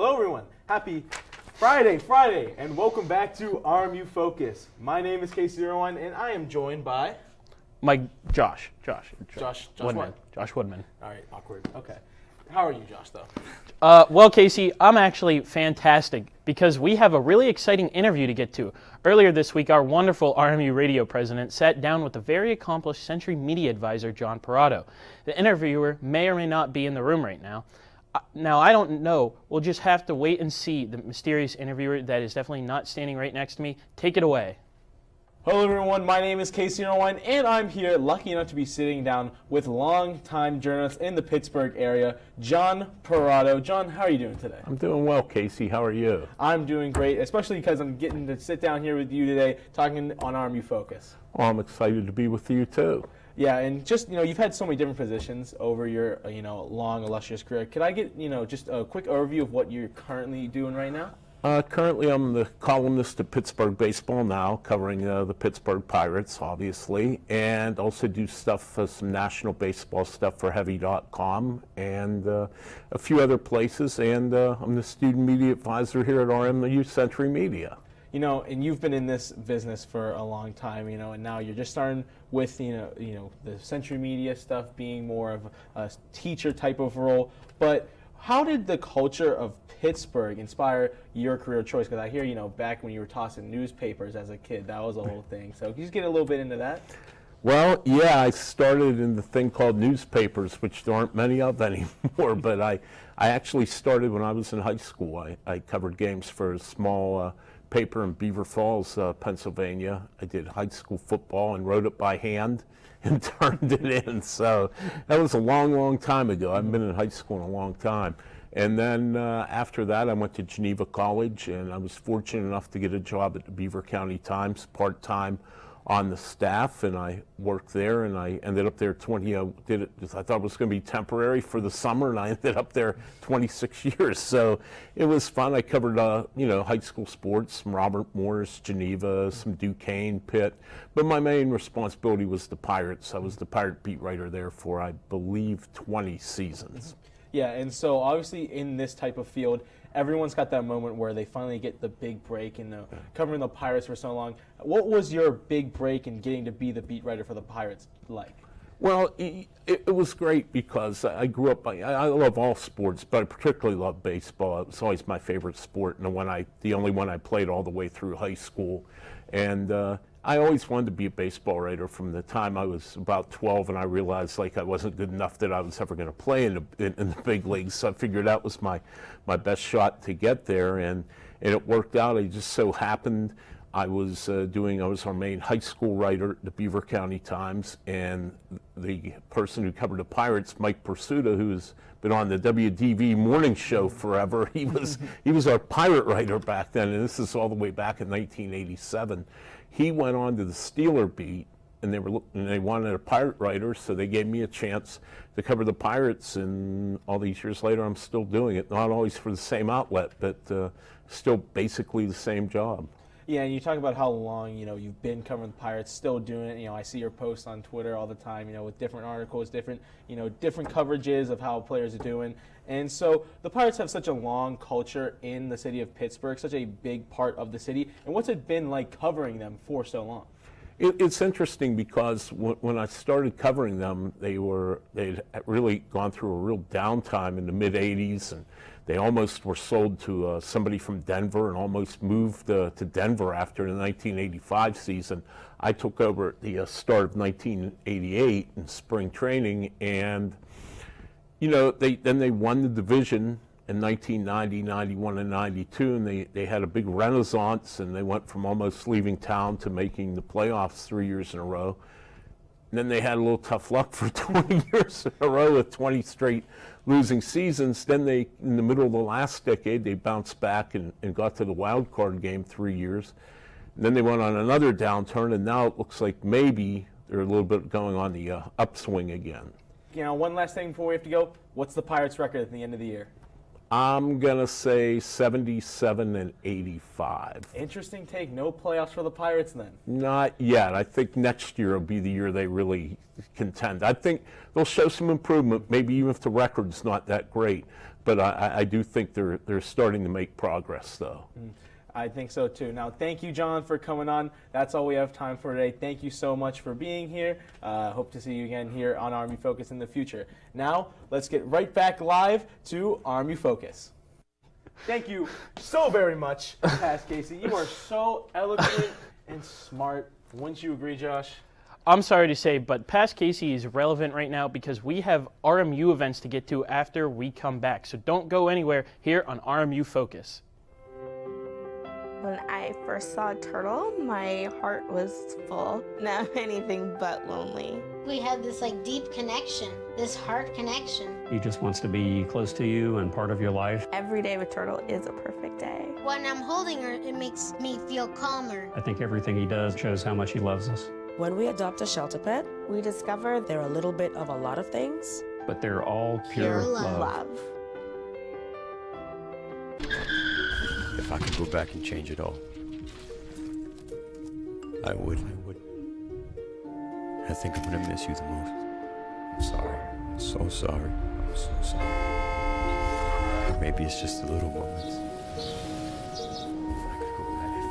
Hello everyone, happy Friday, and welcome back to RMU Focus. My name is Casey01, and I am joined by... Josh Woodman. Josh Woodman. All right, awkward. Okay. How are you, Josh, though? Well, Casey, I'm actually fantastic because we have a really exciting interview to get to. Earlier this week, our wonderful RMU radio president sat down with the very accomplished Century Media advisor, John Parado. The interviewer may or may not be in the room right now. Now, I don't know. We'll just have to wait and see. The mysterious interviewer that is definitely not standing right next to me. Take it away. Hello everyone, my name is Casey01, and I'm here lucky enough to be sitting down with longtime journalist in the Pittsburgh area, John Parado. John, how are you doing today? I'm doing well, Casey. How are you? I'm doing great, especially because I'm getting to sit down here with you today talking on RMU Focus. Well, I'm excited to be with you too. Yeah, and just, you've had so many different positions over your, long, illustrious career. Could I get, just a quick overview of what you're currently doing right now? Currently, I'm the columnist at Pittsburgh Baseball Now, covering the Pittsburgh Pirates, obviously, and also do stuff, some national baseball stuff for Heavy.com and a few other places, and I'm the student media advisor here at RMU Century Media. And you've been in this business for a long time, and now you're just starting with, the Century Media stuff being more of a teacher type of role, but how did the culture of Pittsburgh inspire your career choice? Because I hear, back when you were tossing newspapers as a kid, that was a whole thing. So can you just get a little bit into that? Well, yeah, I started in the thing called newspapers, which there aren't many of anymore, but I actually started when I was in high school. I covered games for a small paper in Beaver Falls, Pennsylvania. I did high school football and wrote it by hand and turned it in. So that was a long, long time ago. I haven't been in high school in a long time. And then after that, I went to Geneva College, and I was fortunate enough to get a job at the Beaver County Times, part-time on the staff, and I worked there, and I ended up there I thought it was going to be temporary for the summer, and I ended up there 26 years. So it was fun. I covered, high school sports, some Robert Morris, Geneva, some Duquesne, Pitt, but my main responsibility was the Pirates. I was the Pirate beat writer there for, I believe, 20 seasons. Yeah, and so obviously in this type of field, everyone's got that moment where they finally get the big break and covering the Pirates for so long. What was your big break in getting to be the beat writer for the Pirates like? Well, it was great because I grew up, I love all sports, but I particularly love baseball. It was always my favorite sport, and the only one I played all the way through high school. And I always wanted to be a baseball writer from the time I was about 12, and I realized I wasn't good enough that I was ever going to play in the big leagues. So I figured that was my best shot to get there, and it worked out. It just so happened I was our main high school writer at the Beaver County Times, and the person who covered the Pirates, Mike Pursuta, who's been on the WDV morning show forever, he was our pirate writer back then, and this is all the way back in 1987. He went on to the Steeler beat, and they wanted a pirate writer, so they gave me a chance to cover the Pirates, and all these years later, I'm still doing it. Not always for the same outlet, but still basically the same job. Yeah, and you talk about how long, you've been covering the Pirates, still doing it. I see your posts on Twitter all the time, with different articles, different coverages of how players are doing. And so the Pirates have such a long culture in the city of Pittsburgh, such a big part of the city. And what's it been like covering them for so long? It's interesting because when I started covering them, they'd really gone through a real downtime in the mid-'80s, and they almost were sold to somebody from Denver and almost moved to Denver after the 1985 season. I took over at the start of 1988 in spring training, and they won the division in 1990, 91, and 92, and they had a big renaissance, and they went from almost leaving town to making the playoffs 3 years in a row. And then they had a little tough luck for 20 years in a row with 20 straight losing seasons. Then in the middle of the last decade, they bounced back and got to the wild card game 3 years. And then they went on another downturn, and now it looks like maybe they're a little bit going on the upswing again. One last thing before we have to go. What's the Pirates' record at the end of the year? I'm going to say 77 and 85. Interesting take. No playoffs for the Pirates then. Not yet. I think next year will be the year they really contend. I think they'll show some improvement, maybe even if the record's not that great. But I do think they're starting to make progress, though. I think so too. Now, thank you, John, for coming on. That's all we have time for today. Thank you so much for being here. Hope to see you again here on RMU Focus in the future. Now, let's get right back live to RMU Focus. Thank you so very much, Past Casey. You are so eloquent and smart. Wouldn't you agree, Josh? I'm sorry to say, but Past Casey is relevant right now because we have RMU events to get to after we come back. So don't go anywhere here on RMU Focus. When I first saw a turtle, my heart was full. Now anything but lonely. We have this deep connection, this heart connection. He just wants to be close to you and part of your life. Every day with turtle is a perfect day. When I'm holding her, it makes me feel calmer. I think everything he does shows how much he loves us. When we adopt a shelter pet, We discover they're a little bit of a lot of things. But they're all pure, Pure love. love. If I could go back and change it all, I would. I think I'm gonna miss you the most. I'm sorry. I'm so sorry. I'm so sorry. Or maybe it's just the little moments. If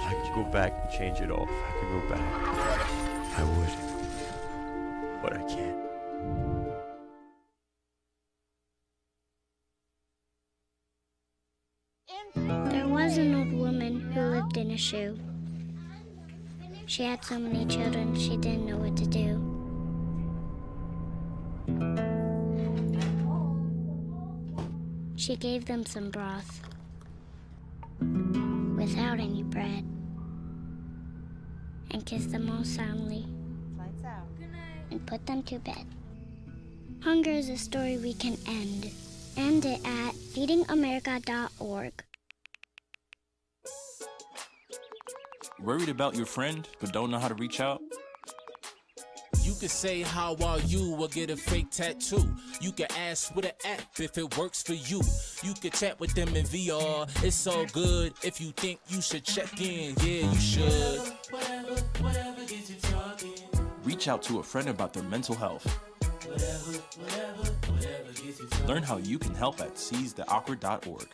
I could go back and change it all, if I could go back, I would. But I can't. There was an old woman who lived in a shoe. She had so many children, she didn't know what to do. She gave them some broth without any bread and kissed them all soundly and put them to bed. Hunger is a story we can end. End it at feedingamerica.org. Worried about your friend, but don't know how to reach out? You can say how are you or get a fake tattoo. You can ask with an app if it works for you. You can chat with them in VR. It's so good. If you think you should check in, yeah, you should. Whatever gets you talking. Reach out to a friend about their mental health. Whatever gets you talking. Learn how you can help at seizetheawkward.org.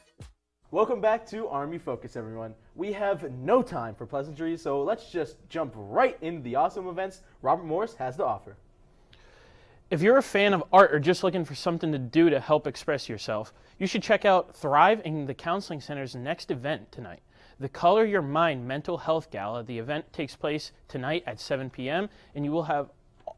Welcome back to RMU Focus, everyone. We have no time for pleasantries, so let's just jump right into the awesome events Robert Morris has to offer. If you're a fan of art or just looking for something to do to help express yourself, you should check out Thrive in the Counseling Center's next event tonight, the Color Your Mind Mental Health Gala. The event takes place tonight at 7 p.m., and you will have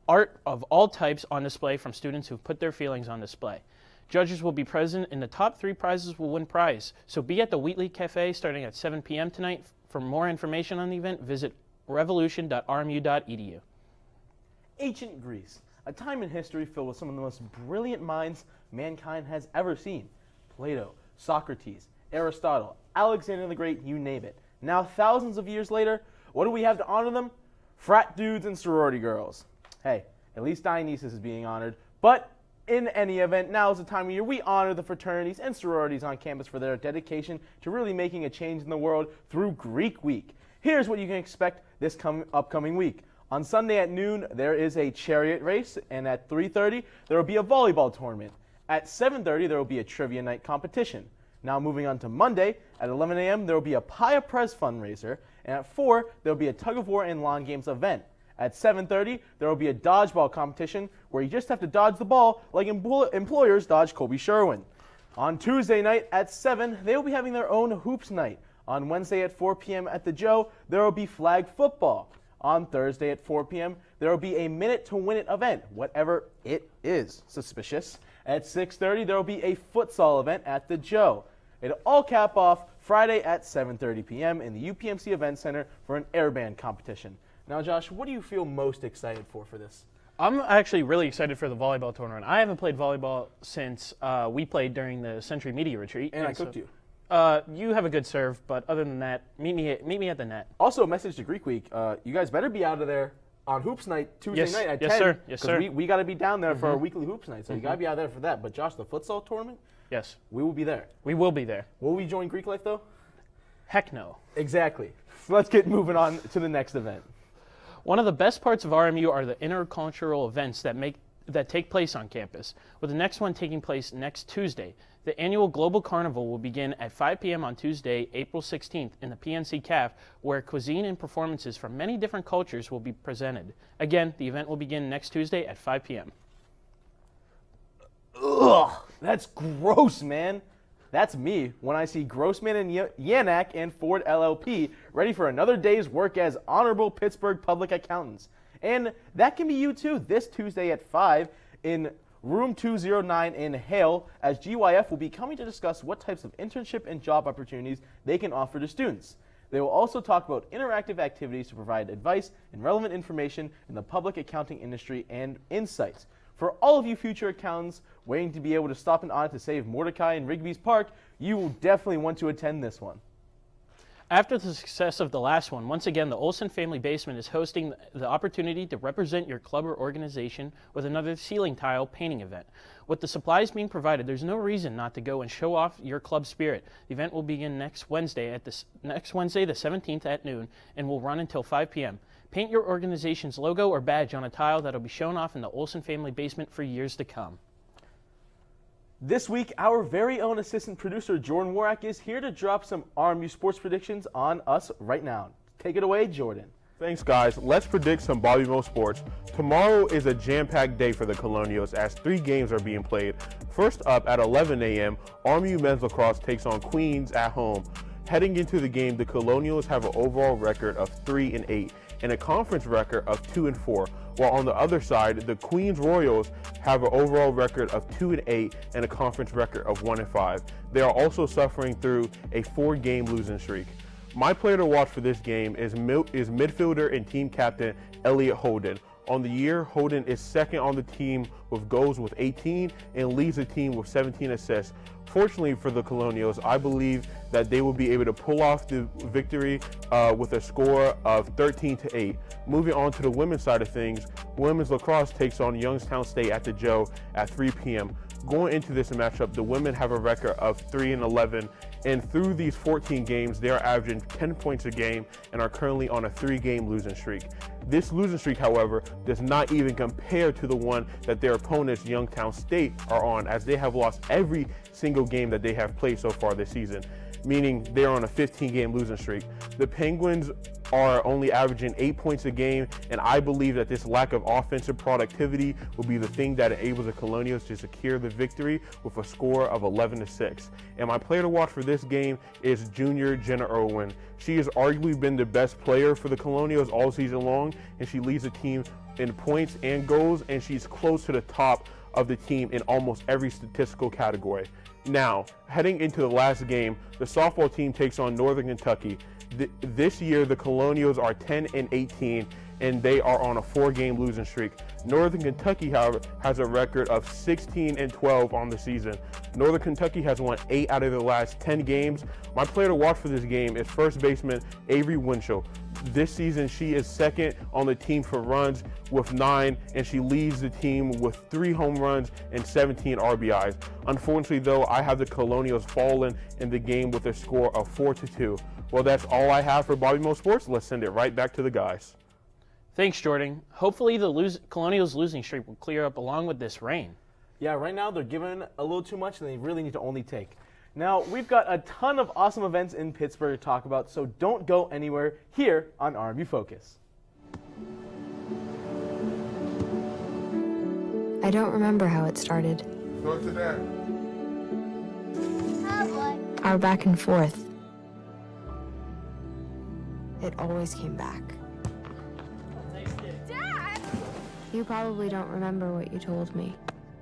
art of all types on display from students who've put their feelings on display. Judges will be present, and the top 3 prizes will win prize. So be at the Wheatley Cafe starting at 7 p.m. tonight. For more information on the event, visit revolution.rmu.edu. Ancient Greece, a time in history filled with some of the most brilliant minds mankind has ever seen. Plato, Socrates, Aristotle, Alexander the Great, you name it. Now, thousands of years later, what do we have to honor them? Frat dudes and sorority girls. Hey, at least Dionysus is being honored, but in any event, now is the time of year we honor the fraternities and sororities on campus for their dedication to really making a change in the world through Greek Week. Here's what you can expect this upcoming week. On Sunday at noon, there is a chariot race, and at 3:30, there will be a volleyball tournament. At 7:30, there will be a trivia night competition. Now moving on to Monday, at 11 a.m., there will be a Pia Press fundraiser, and at 4, there will be a tug of war and lawn games event. At 7:30, there will be a dodgeball competition where you just have to dodge the ball like employers dodge Kobe Sherwin. On Tuesday night at 7, they will be having their own hoops night. On Wednesday at 4 p.m. at the Joe, there will be flag football. On Thursday at 4 p.m., there will be a Minute to Win It event, whatever it is. Suspicious. At 6:30, there will be a futsal event at the Joe. It'll all cap off Friday at 7:30 p.m. in the UPMC Event Center for an airband competition. Now, Josh, what do you feel most excited for this? I'm actually really excited for the volleyball tournament. I haven't played volleyball since we played during the Century Media Retreat. And I cooked you. You have a good serve, but other than that, meet me at the net. Also, a message to Greek Week. You guys better be out of there on Hoops Night Tuesday night at 10. Yes, sir. Yes, sir. We got to be down there for our weekly Hoops Night, so you got to be out there for that. But, Josh, the futsal tournament, Yes. We will be there. We will be there. Will we join Greek Life, though? Heck no. Exactly. So let's get moving on to the next event. One of the best parts of RMU are the intercultural events that take place on campus, with the next one taking place next Tuesday. The annual Global Carnival will begin at 5 p.m. on Tuesday, April 16th in the PNC CAF, where cuisine and performances from many different cultures will be presented. Again, the event will begin next Tuesday at 5 p.m. Ugh, that's gross, man. That's me when I see Grossman and Yanak and Ford LLP ready for another day's work as honorable Pittsburgh public accountants. And that can be you too this Tuesday at 5 in room 209 in Hale, as GYF will be coming to discuss what types of internship and job opportunities they can offer to students. They will also talk about interactive activities to provide advice and relevant information in the public accounting industry and insights. For all of you future accountants waiting to be able to stop an audit to save Mordecai in Rigby's Park, you will definitely want to attend this one. After the success of the last one, once again, the Olson Family Basement is hosting the opportunity to represent your club or organization with another ceiling tile painting event. With the supplies being provided, there's no reason not to go and show off your club spirit. The event will begin next Wednesday, the 17th at noon, and will run until 5 p.m. Paint your organization's logo or badge on a tile that will be shown off in the Olson Family Basement for years to come. This week, our very own assistant producer, Jordan Warak, is here to drop some RMU sports predictions on us right now. Take it away, Jordan. Thanks, guys. Let's predict some Bobby Mo sports. Tomorrow is a jam-packed day for the Colonials as 3 games are being played. First up at 11 a.m., RMU men's lacrosse takes on Queens at home. Heading into the game, the Colonials have an overall record of 3-8 and a conference record of 2-4. While on the other side, the Queens Royals have an overall record of 2-8 and a conference record of 1-5. They are also suffering through a 4-game losing streak. My player to watch for this game is midfielder and team captain Elliot Holden. On the year, Holden is second on the team with goals with 18 and leads the team with 17 assists. Fortunately for the Colonials, I believe that they will be able to pull off the victory with a score of 13-8. Moving on to the women's side of things, women's lacrosse takes on Youngstown State at the Joe at 3 p.m. Going into this matchup, the women have a record of 3-11, and through these 14 games, they are averaging 10 points a game and are currently on a 3-game losing streak. This losing streak, however, does not even compare to the one that their opponents, Youngstown State, are on, as they have lost every single game that they have played so far this season, meaning they're on a 15-game losing streak. The Penguins are only averaging 8 points a game, and I believe that this lack of offensive productivity will be the thing that enables the Colonials to secure the victory with a score of 11-6. And my player to watch for this game is junior Jenna Irwin. She has arguably been the best player for the Colonials all season long, and she leads the team in points and goals, and she's close to the top of the team in almost every statistical category. Now, heading into the last game, the softball team takes on Northern Kentucky. This year, the Colonials are 10-18, and they are on a 4-game losing streak. Northern Kentucky, however, has a record of 16-12 on the season. Northern Kentucky has won 8 out of the last 10 games. My player to watch for this game is first baseman Avery Winchell. This season, she is second on the team for runs with 9, and she leads the team with 3 home runs and 17 RBIs. Unfortunately, though, I have the Colonials falling in the game with a score of 4-2. Well, that's all I have for Bobby Mo Sports. Let's send it right back to the guys. Thanks, Jordan. Hopefully the Colonials' losing streak will clear up along with this rain. Yeah, right now they're giving a little too much, and they really need to only take. Now, we've got a ton of awesome events in Pittsburgh to talk about, so don't go anywhere here on RMU Focus. I don't remember how it started. Go to that. Our back and forth. It always came back. Dad! You probably don't remember what you told me,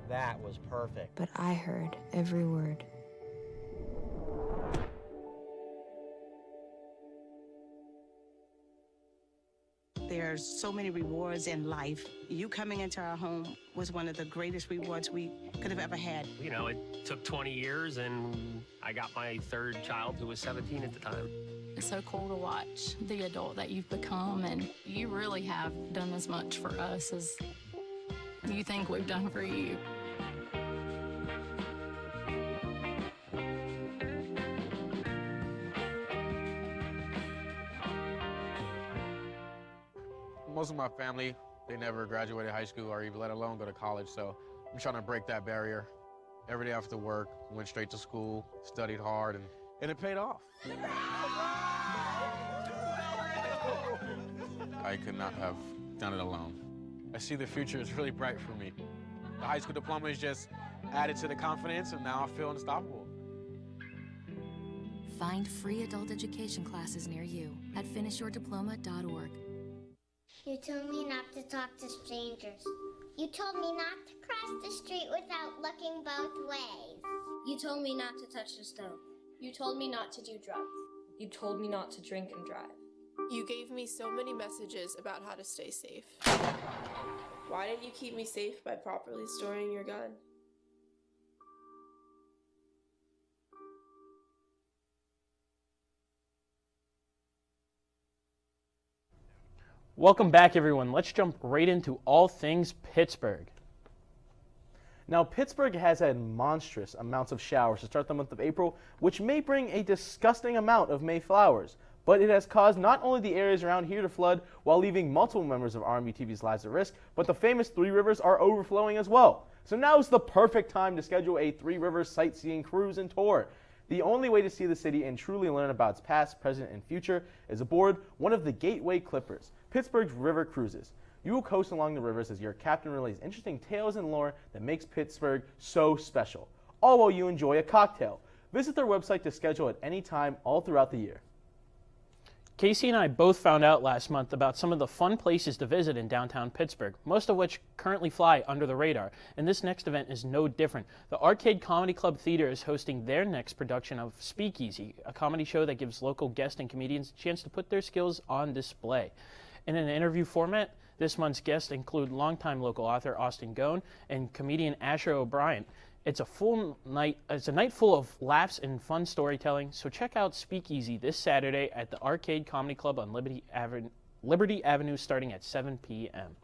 That was perfect. but I heard every word. There's so many rewards in life. You coming into our home was one of the greatest rewards we could have ever had. You know, it took 20 years, and I got my 3rd child, who was 17 at the time. It's so cool to watch the adult that you've become, and you really have done as much for us as you think we've done for you. most of my family, they never graduated high school or even let alone go to college, so I'm trying to break that barrier. Every day after work, went straight to school, studied hard, and it paid off. I could not have done it alone. I see the future is really bright for me. The high school diploma is just added to the confidence, and now I feel unstoppable. Find free adult education classes near you at finishyourdiploma.org. You told me not to talk to strangers. You told me not to cross the street without looking both ways. You told me not to touch the stove. You told me not to do drugs. You told me not to drink and drive. You gave me so many messages about how to stay safe. Why didn't you keep me safe by properly storing your gun? Welcome back, everyone. Let's jump right into all things Pittsburgh. Now, Pittsburgh has had monstrous amounts of showers to start the month of April, which may bring a disgusting amount of May flowers. But it has caused not only the areas around here to flood while leaving multiple members of RMU-TV's lives at risk, but the famous Three Rivers are overflowing as well. So now is the perfect time to schedule a Three Rivers sightseeing cruise and tour. The only way to see the city and truly learn about its past, present, and future is aboard one of the Gateway Clippers, Pittsburgh's river cruises. You will coast along the rivers as your captain relays interesting tales and lore that makes Pittsburgh so special, all while you enjoy a cocktail. Visit their website to schedule at any time all throughout the year. Casey and I both found out last month about some of the fun places to visit in downtown Pittsburgh, most of which currently fly under the radar, and this next event is no different. The Arcade Comedy Club Theater is hosting their next production of Speakeasy, a comedy show that gives local guests and comedians a chance to put their skills on display. In an interview format, this month's guests include longtime local author Austin Goen and comedian Asher O'Brien. It's a night full of laughs and fun storytelling, so check out Speakeasy this Saturday at the Arcade Comedy Club on Liberty Avenue starting at 7 p.m.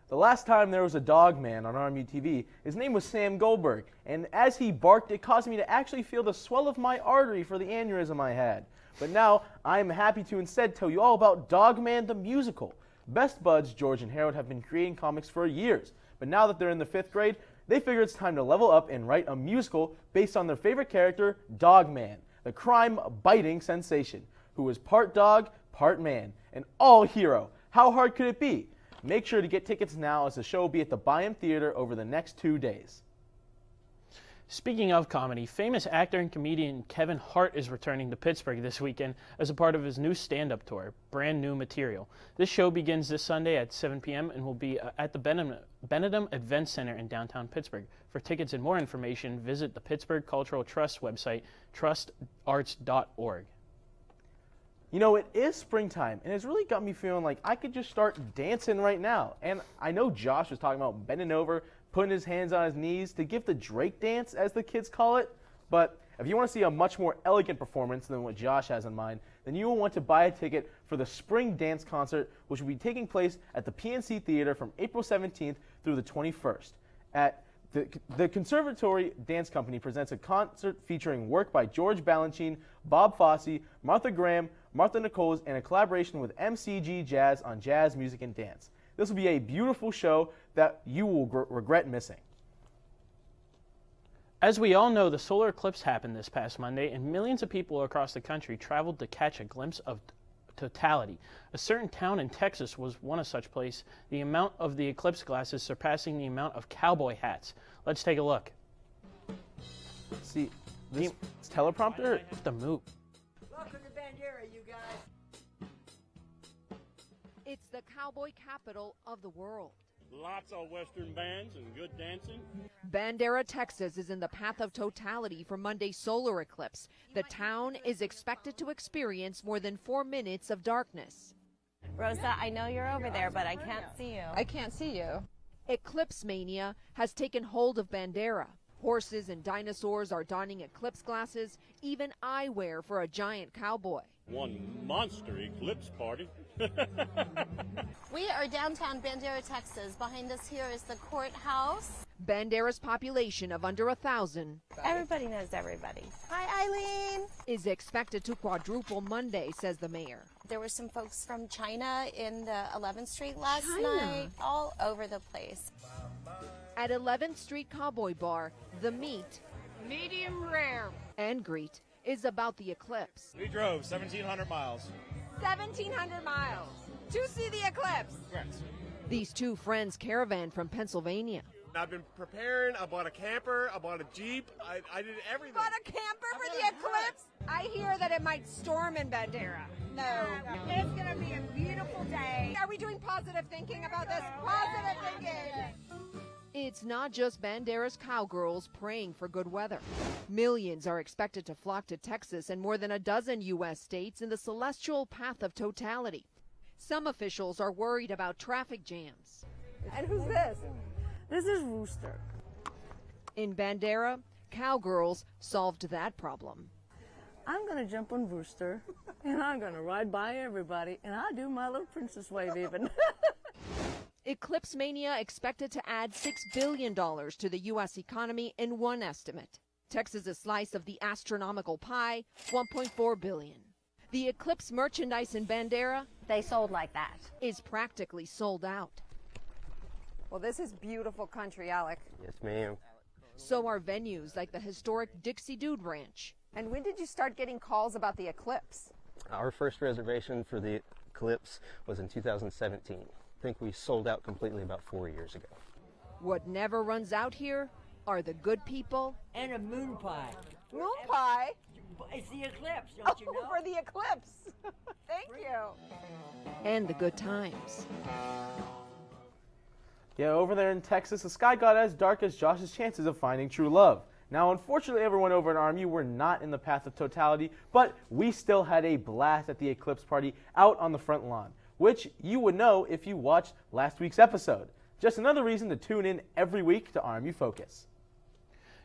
The last time there was a dog man on RMU TV, his name was Sam Goldberg, and as he barked, it caused me to actually feel the swell of my artery for the aneurysm I had. But now, I'm happy to instead tell you all about Dogman the Musical. Best buds George and Harold have been creating comics for years, but now that they're in the 5th grade, they figure it's time to level up and write a musical based on their favorite character, Dogman, the crime-biting sensation, who is part dog, part man, an all-hero. How hard could it be? Make sure to get tickets now as the show will be at the Byham Theater over the next 2 days. Speaking of comedy, famous actor and comedian Kevin Hart is returning to Pittsburgh this weekend as a part of his new stand-up tour, Brand New Material. This show begins this Sunday at 7 p.m. and will be at the Benedum Event Center in downtown Pittsburgh. For tickets and more information, visit the Pittsburgh Cultural Trust website, trustarts.org. You know, it is springtime, and it's really got me feeling like I could just start dancing right now. And I know Josh was talking about bending over, putting his hands on his knees to give the Drake dance, as the kids call it. But if you want to see a much more elegant performance than what Josh has in mind, then you will want to buy a ticket for the Spring Dance Concert, which will be taking place at the PNC Theater from April 17th through the 21st. At the Conservatory Dance Company presents a concert featuring work by George Balanchine, Bob Fosse, Martha Graham, Martha Nichols, and a collaboration with MCG Jazz on jazz, music, and dance. This will be a beautiful show that you will regret missing. As we all know, the solar eclipse happened this past Monday, and millions of people across the country traveled to catch a glimpse of totality. A certain town in Texas was one of such places, the amount of the eclipse glasses surpassing the amount of cowboy hats. Let's take a look. See, this teleprompter? Have to move. Welcome to Bandera, you guys. It's the cowboy capital of the world. Lots of Western bands and good dancing. Bandera, Texas is in the path of totality for Monday's solar eclipse. The town is expected to experience more than 4 minutes of darkness. Rosa, I know you're over there, but I can't see you. I can't see you. Eclipse mania has taken hold of Bandera. Horses and dinosaurs are donning eclipse glasses, even eyewear for a giant cowboy. One monster eclipse party. We are downtown Bandera, Texas. Behind us here is the courthouse. Bandera's population of under 1,000 Everybody knows everybody. Hi, Eileen. is expected to quadruple Monday, says the mayor. There were some folks from China in the 11th Street last China? night, all over the place. At 11th Street Cowboy Bar, the meet, medium rare, and greet is about the eclipse. We drove 1,700 miles. 1,700 miles to see the eclipse. Congrats. These two friends caravan from Pennsylvania. I've been preparing. I bought a camper. I bought a Jeep. I did everything. Bought a camper for the eclipse? I hear that it might storm in Bandera. No. It's going to be a beautiful day. Are we doing positive thinking about this? Positive thinking. It's not just Bandera's cowgirls praying for good weather. Millions are expected to flock to Texas and more than a dozen U.S. states in the celestial path of totality. Some officials are worried about traffic jams. And who's this? This is Rooster. In Bandera, cowgirls solved that problem. I'm going to jump on Rooster, and I'm going to ride by everybody, and I'll do my little princess wave even. Eclipse mania expected to add $6 billion to the U.S. economy in one estimate. Texas's slice of the astronomical pie, $1.4 billion. The Eclipse merchandise in Bandera, They sold like that. is practically sold out. Well, this is beautiful country, Alec. Yes, ma'am. So are venues like the historic Dixie Dude Ranch. And when did you start getting calls about the eclipse? Our first reservation for the eclipse was in 2017. I think we sold out completely about 4 years ago. What never runs out here are the good people And a moon pie. Moon pie? It's the eclipse, don't you know? For the eclipse. Thank you. and the good times. Yeah, over there in Texas, the sky got as dark as Josh's chances of finding true love. Now, unfortunately, everyone over at RMU were not in the path of totality, but we still had a blast at the eclipse party out on the front lawn, which you would know if you watched last week's episode. Just another reason to tune in every week to RMU Focus.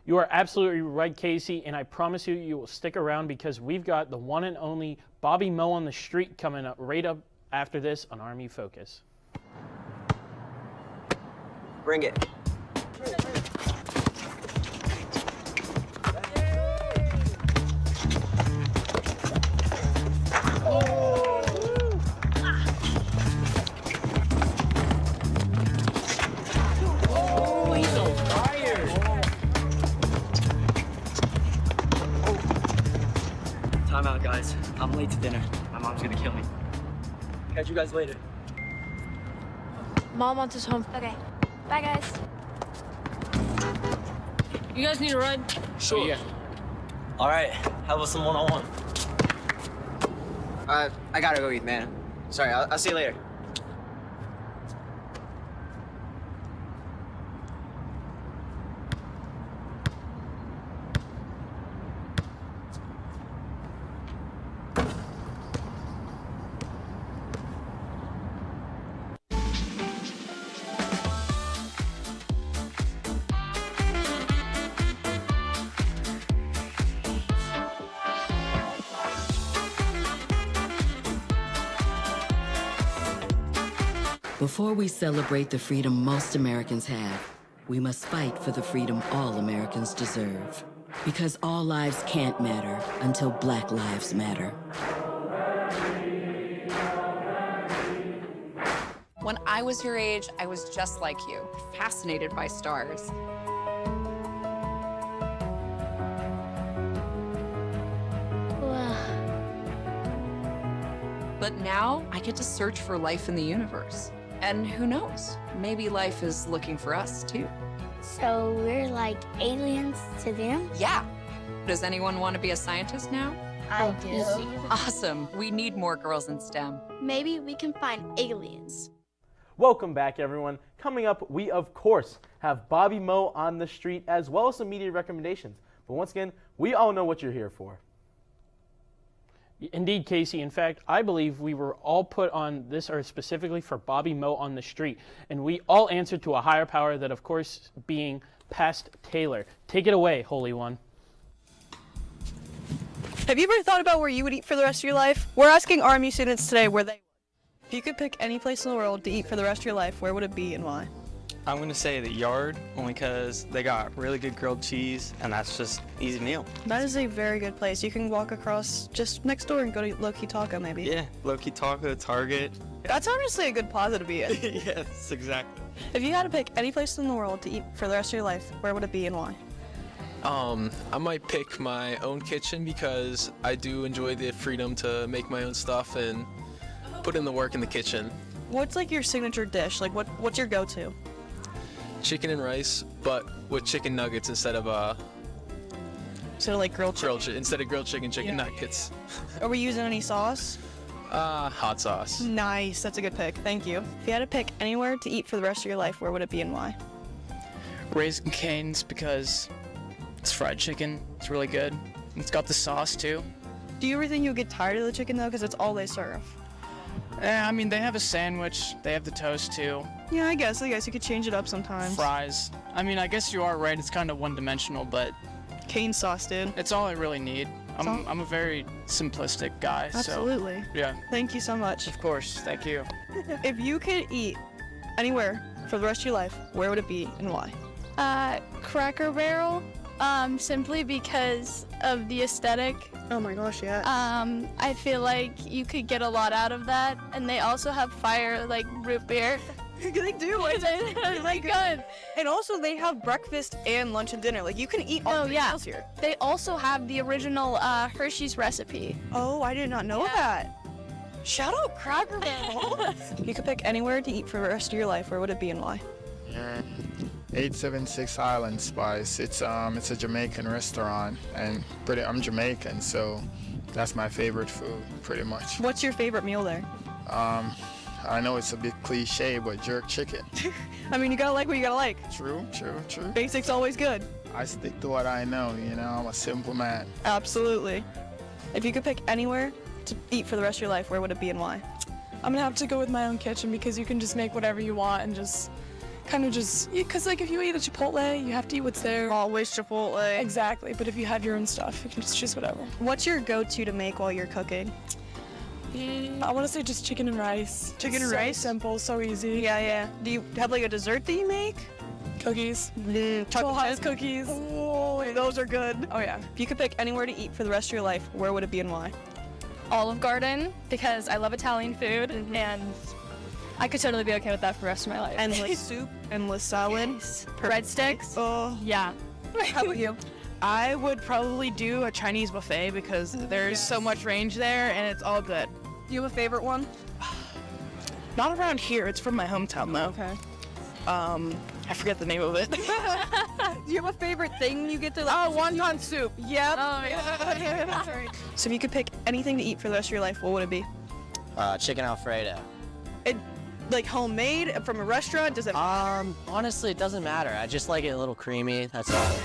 You are absolutely right, Casey, and I promise you, you will stick around because we've got the one and only Bobby Moe on the street coming up right up after this on RMU Focus. Bring it. Oh, he's on fire. Time out, guys. I'm late to dinner. My mom's gonna kill me. Catch you guys later. Mom wants us home. Okay. Bye, guys. You guys need a ride? Sure. Yeah. All right. How about some one-on-one? I gotta go eat, man. Sorry, I'll see you later. Before we celebrate the freedom most Americans have, we must fight for the freedom all Americans deserve. Because all lives can't matter until Black lives matter. When I was your age, I was just like you, fascinated by stars. But now I get to search for life in the universe. And who knows, maybe life is looking for us too. So we're like aliens to them? Yeah. Does anyone want to be a scientist now? I do. Awesome. We need more girls in STEM. Maybe we can find aliens. Welcome back, everyone. Coming up, we of course have Bobby Moe on the street as well as some media recommendations. But once again, we all know what you're here for. Indeed, Casey. In fact, I believe we were all put on this earth specifically for Bobby Moe on the street. And we all answered to a higher power, that of course being Past Taylor. Take it away, Holy One. Have you ever thought about where you would eat for the rest of your life? We're asking RMU students today where they would. If you could pick any place in the world to eat for the rest of your life, where would it be and why? I'm going to say the Yard, only because they got really good grilled cheese, and that's just easy meal. That is a very good place. You can walk across just next door and go to Low Key Taco, maybe. Yeah, Low Key Taco, Target. That's honestly a good plaza to be in. Yes, exactly. If you had to pick any place in the world to eat for the rest of your life, where would it be and why? I might pick my own kitchen because I do enjoy the freedom to make my own stuff and put in the work in the kitchen. What's like your signature dish? Like what's your go-to? Chicken and rice, but with chicken nuggets instead of like grilled chicken. Instead of grilled chicken nuggets. Are we using any sauce? Hot sauce. Nice, that's a good pick. Thank you. If you had to pick anywhere to eat for the rest of your life, where would it be and why? Raising Cane's because it's fried chicken. It's really good. It's got the sauce too. Do you ever think you'll get tired of the chicken though? Because it's all they serve. I mean, they have a sandwich. They have the toast too. Yeah, I guess you could change it up sometimes. Fries. I mean, I guess you are right. It's kind of one-dimensional, but cane sauce, dude. It's all I really need. I'm a very simplistic guy. Absolutely. So, yeah. Thank you so much. Of course. Thank you. If you could eat anywhere for the rest of your life, where would it be and why? Cracker Barrel, simply because of the aesthetic. Oh my gosh, yeah. I feel like you could get a lot out of that, and they also have fire, like root beer. They do. It's really good. And also, they have breakfast and lunch and dinner. Like, you can eat all 3 meals here. They also have the original Hershey's recipe. Oh, I did not know that. Shout out Cracker Barrel. If you could pick anywhere to eat for the rest of your life, where would it be and why? 876 Highland Spice. It's a Jamaican restaurant, and I'm Jamaican, so that's my favorite food, pretty much. What's your favorite meal there? I know it's a bit cliche, but jerk chicken. I mean, you gotta like what you gotta like. True. Basics always good. I stick to what I know, I'm a simple man. Absolutely. If you could pick anywhere to eat for the rest of your life, where would it be and why? I'm gonna have to go with my own kitchen because you can just make whatever you want and just because like if you eat at Chipotle, you have to eat what's there. Always Chipotle. Exactly, but if you have your own stuff, you can just choose whatever. What's your go-to to make while you're cooking? I want to say just chicken and rice. Chicken and rice? Simple, so easy. Yeah. Do you have like a dessert that you make? Cookies. Chocolate cookies. Oh, those are good. Oh yeah. If you could pick anywhere to eat for the rest of your life, where would it be and why? Olive Garden, because I love Italian food, and I could totally be okay with that for the rest of my life. Endless soup, endless salad, breadsticks. Oh, yeah. How about you? I would probably do a Chinese buffet because there's so much range there and it's all good. Do you have a favorite one? Not around here. It's from my hometown though. Okay. I forget the name of it. Do you have a favorite thing you get to? Oh, wonton soup. Yep. Oh yeah. That's right. So if you could pick anything to eat for the rest of your life, what would it be? Chicken Alfredo. Like homemade from a restaurant? Does it? Honestly, it doesn't matter. I just like it a little creamy. That's all.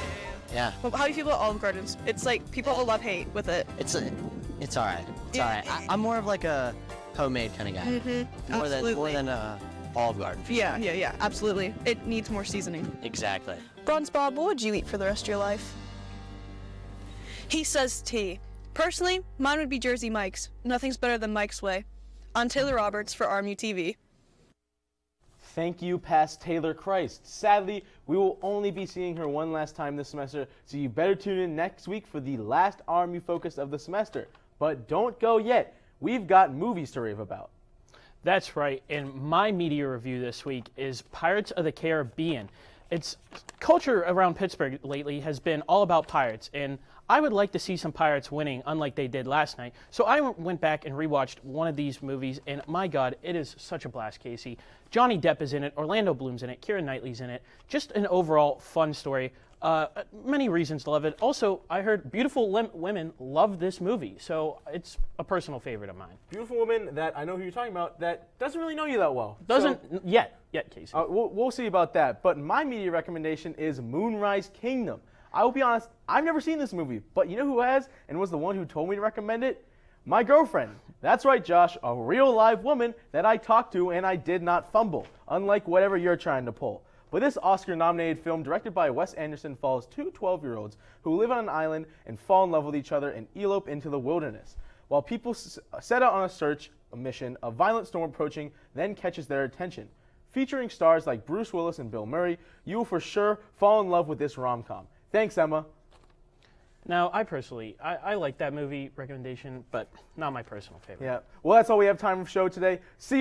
Yeah. Well, how do you feel about Olive Gardens? It's like people love hate with it. It's all right. It's all right. I'm more of like a homemade kind of guy. Mm-hmm. More than Olive Garden. Yeah. Absolutely. It needs more seasoning. Exactly. Bronze Bob, what would you eat for the rest of your life? He says tea. Personally, mine would be Jersey Mike's. Nothing's better than Mike's Way. I'm Taylor Roberts for RMU-TV. Thank you, past Taylor Christ. Sadly, we will only be seeing her one last time this semester, so you better tune in next week for the last RMU Focus of the semester. But don't go yet. We've got movies to rave about. That's right, and my media review this week is Pirates of the Caribbean. Its culture around Pittsburgh lately has been all about pirates, and I would like to see some pirates winning, unlike they did last night. So I went back and rewatched one of these movies, and my God, it is such a blast, Casey. Johnny Depp is in it, Orlando Bloom's in it, Keira Knightley's in it. Just an overall fun story. Many reasons to love it. Also, I heard beautiful women love this movie, so it's a personal favorite of mine. Beautiful woman that I know who you're talking about that doesn't really know you that well. Yet, Casey. We'll see about that. But my media recommendation is Moonrise Kingdom. I will be honest, I've never seen this movie, but you know who has and was the one who told me to recommend it? My girlfriend. That's right, Josh, a real live woman that I talked to and I did not fumble, unlike whatever you're trying to pull. But this Oscar-nominated film, directed by Wes Anderson, follows two 12-year-olds who live on an island and fall in love with each other and elope into the wilderness. While people set out on a mission, a violent storm approaching then catches their attention. featuring stars like Bruce Willis and Bill Murray. You will for sure fall in love with this rom-com. Thanks, Emma. Now, I like that movie recommendation, but not my personal favorite. Yeah. Well, that's all we have time for show today. See you.